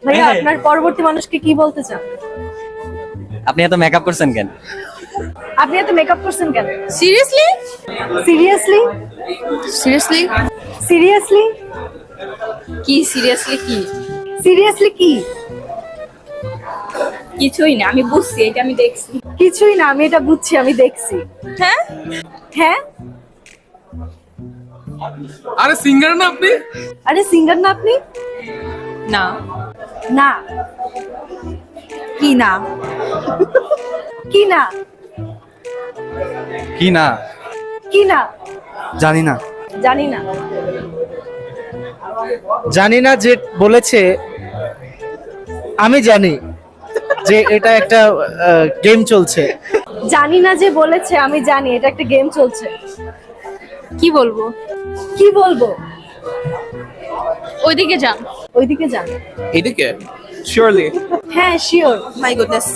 ভাইয়া আপনার পরবর্তী মানুষকে কি বলতে চান? আপনি এত মেকআপ করছেন কেন? আপনি এত মেকআপ করছেন কেন? সিরিয়াসলি সিরিয়াসলি সিরিয়াসলি সিরিয়াসলি কি সিরিয়াসলি কি সিরিয়াসলি কি? কিছুই না, আমি বুঝছি, এটা আমি দেখছি। কিছুই না, আমি এটা বুঝছি, আমি দেখছি। হ্যাঁ হ্যাঁ, আরে সিঙ্গার না আপনি? আরে সিঙ্গার না আপনি? না না কি না কি না কি না? কি না জানি না। জানি না। জানি না যে বলেছে আমি জানি যে এটা একটা গেম চলছে। জানি না যে বলেছে আমি জানি এটা একটা গেম চলছে। কি বলবো? কি বলবো? ওইদিকে যান। ওইদিকে যান। এদিকে শিওরলি। হ্যাঁ শিওর। My goodness.